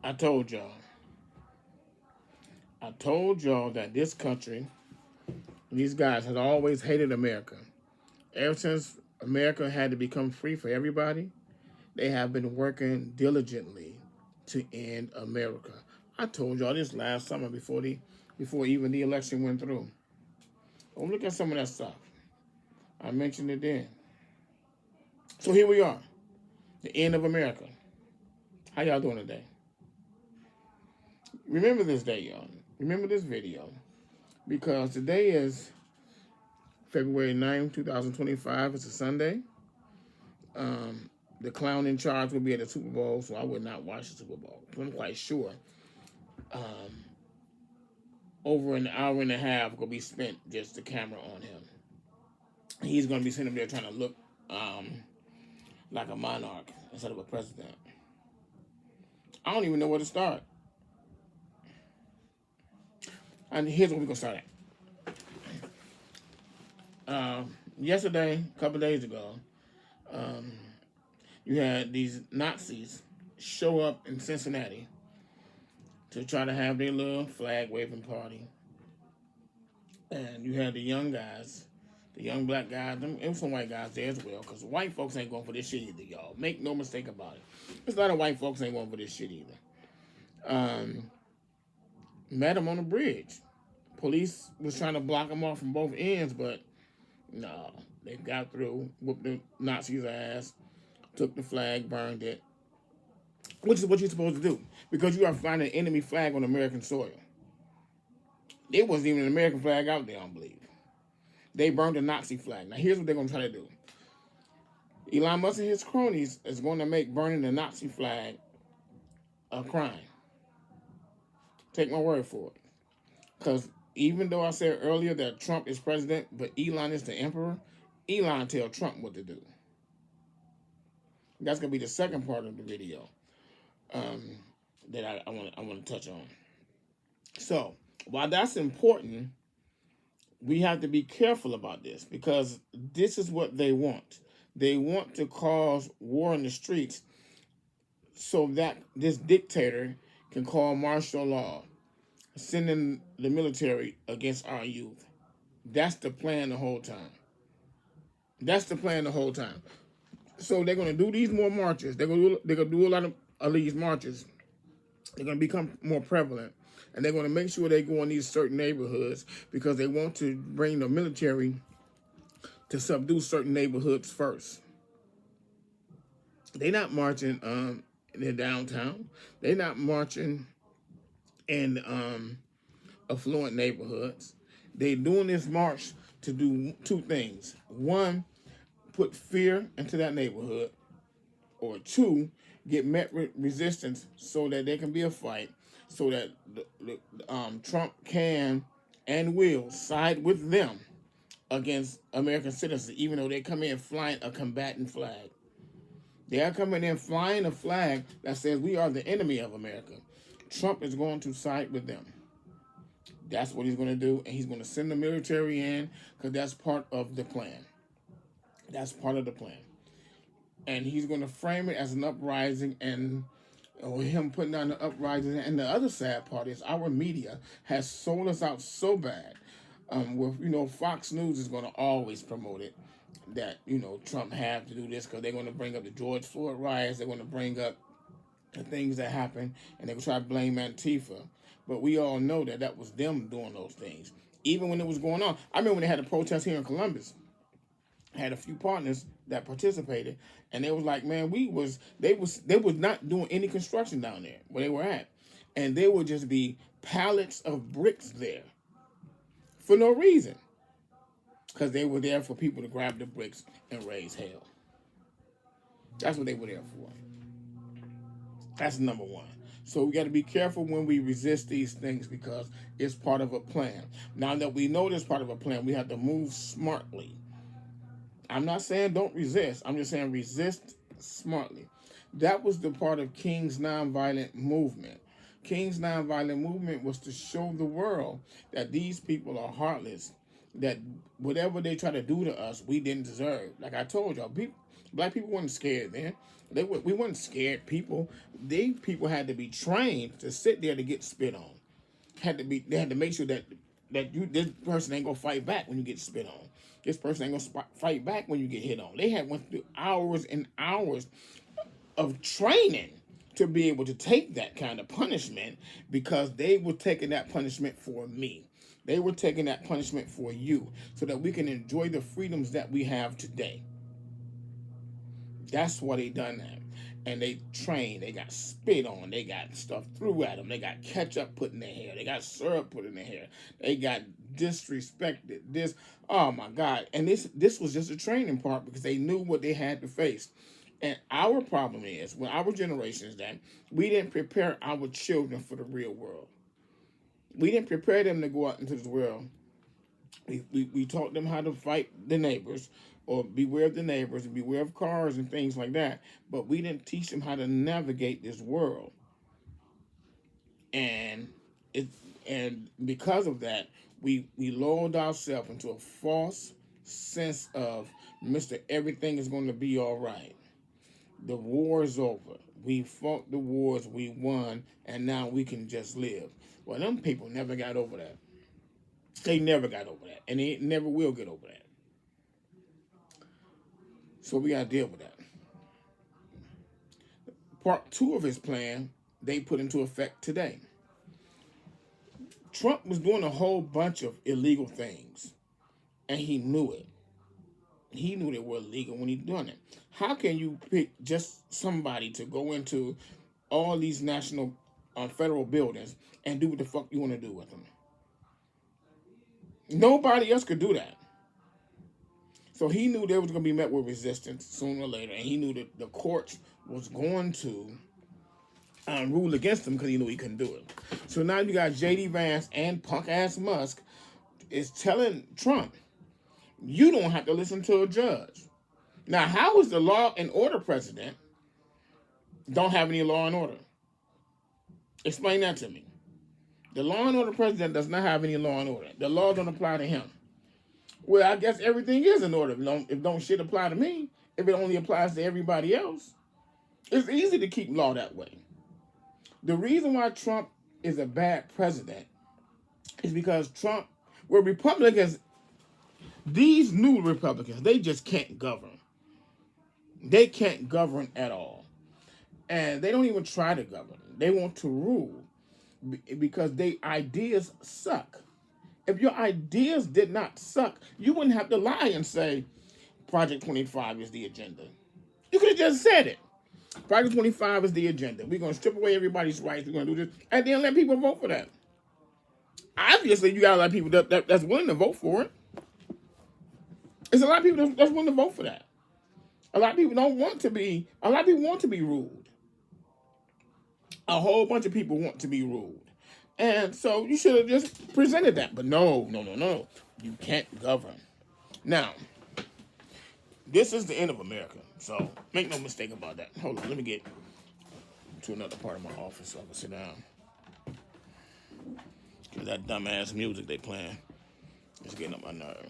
I told y'all. I told y'all that this country, these guys, has always hated America. Ever since America had to become free for everybody, they have been working diligently to end America. I told y'all this last summer before even the election went through. Go look at some of that stuff. I mentioned it then. So here we are, the end of America. How y'all doing today? Remember this day, y'all. Remember this video because today is February 9th, 2025. It's a Sunday. Um, the clown in charge will be at the Super Bowl, so I would not watch the Super Bowl. I'm quite sure um, over an hour and a half will be spent just the camera on him. He's going to be sitting there trying to look like a monarch instead of a president. I don't even know where to start. And here's where we're going to start at. Yesterday, a couple of days ago, um, you had these Nazis show up in Cincinnati to try to have their little flag waving party. And you had the young guys, the young black guys, and some white guys there as well, because white folks ain't going for this shit either, y'all. Make no mistake about it. There's a lot of white folks ain't going for this shit either. Met him on the bridge. Police was trying to block him off from both ends, but no, they got through, whooped the Nazis' ass, took the flag, burned it, which is what you're supposed to do because you are finding an enemy flag on American soil. There wasn't even an American flag out there, I don't believe. They burned the Nazi flag. Now, here's what they're going to try to do. Elon Musk and his cronies is going to make burning the Nazi flag a crime. Take my word for it. Because even though I said earlier that Trump is president, but Elon is the emperor, Elon tell Trump what to do. That's going to be the second part of the video that I want to touch on. So, while that's important, we have to be careful about this because this is what they want. They want to cause war in the streets so that this dictator can call martial law, sending the military against our youth. That's the plan the whole time. That's the plan the whole time. So they're going to do these more marches. They're going to do a lot of these marches. They're going to become more prevalent. And they're going to make sure they go in these certain neighborhoods because they want to bring the military to subdue certain neighborhoods first. They're not marching in the downtown. They're not marching in affluent neighborhoods. They're doing this march to do two things. One, put fear into that neighborhood. Or two, get met with resistance so that there can be a fight, so that Trump can and will side with them against American citizens, even though they come in flying a combatant flag. They are coming in flying a flag that says we are the enemy of America. Trump is going to side with them. That's what he's going to do, and he's going to send the military in because that's part of the plan. That's part of the plan. And he's going to frame it as an uprising and him putting down the uprising. And the other sad part is our media has sold us out so bad. With Fox News is going to always promote it that Trump had to do this because they're going to bring up the George Floyd riots. They're going to bring up the things that happened, and they're going to try to blame Antifa. But we all know that that was them doing those things. Even when it was going on, I remember when they had a protest here in Columbus. Had a few partners that participated, and they was like, man, they was not doing any construction down there where they were at, and there would just be pallets of bricks there for no reason, because they were there for people to grab the bricks and raise hell. That's what they were there for. That's number one. So we got to be careful when we resist these things because it's part of a plan. Now that we know this part of a plan, we have to move smartly. I'm not saying don't resist. I'm just saying resist smartly. That was the part of King's nonviolent movement. King's nonviolent movement was to show the world that these people are heartless, that whatever they try to do to us, we didn't deserve. Like I told y'all, black people weren't scared then. We weren't scared people. These people had to be trained to sit there to get spit on. They had to make sure that this person ain't gonna fight back when you get spit on. This person ain't gonna fight back when you get hit on. They had went through hours and hours of training to be able to take that kind of punishment, because they were taking that punishment for me. They were taking that punishment for you, so that we can enjoy the freedoms that we have today. That's why they done that. And they trained, they got spit on, they got stuff threw at them, they got ketchup put in their hair, they got syrup put in their hair, they got disrespected. Oh my God. And this was just a training part, because they knew what they had to face. And our problem is, with our generation, is that we didn't prepare our children for the real world. We didn't prepare them to go out into this world. We taught them how to fight the neighbors, or beware of the neighbors, and beware of cars and things like that. But we didn't teach them how to navigate this world. And because of that, we lulled ourselves into a false sense of, Mr. Everything is going to be all right. The war is over. We fought the wars, we won, and now we can just live. Well, them people never got over that. They never got over that, and they never will get over that. So we got to deal with that. Part 2 of his plan, they put into effect today. Trump was doing a whole bunch of illegal things, and he knew it. He knew they were illegal when he done it. How can you pick just somebody to go into all these national federal buildings and do what the fuck you want to do with them? Nobody else could do that. So he knew they was going to be met with resistance sooner or later, and he knew that the courts was going to rule against him, because he knew he couldn't do it. So now you got J.D. Vance and punk-ass Musk is telling Trump, you don't have to listen to a judge. Now, how is the law and order president don't have any law and order? Explain that to me. The law and order president does not have any law and order. The law don't apply to him. Well, I guess everything is in order. If don't shit apply to me, if it only applies to everybody else, it's easy to keep law that way. The reason why Trump is a bad president is because Trump, well, Republicans, these new Republicans, they just can't govern. They can't govern at all. And they don't even try to govern. They want to rule because their ideas suck. If your ideas did not suck, you wouldn't have to lie and say Project 25 is the agenda. You could have just said it. Project 25 is the agenda. We're going to strip away everybody's rights. We're going to do this. And then let people vote for that. Obviously, you got a lot of people that's willing to vote for it. There's a lot of people that's willing to vote for that. A lot of people want to be ruled. A whole bunch of people want to be ruled. And so you should have just presented that. But no. You can't govern. Now, this is the end of America. So make no mistake about that. Hold on, let me get to another part of my office so I can sit down. Because that dumbass music they playing is getting up my nerve.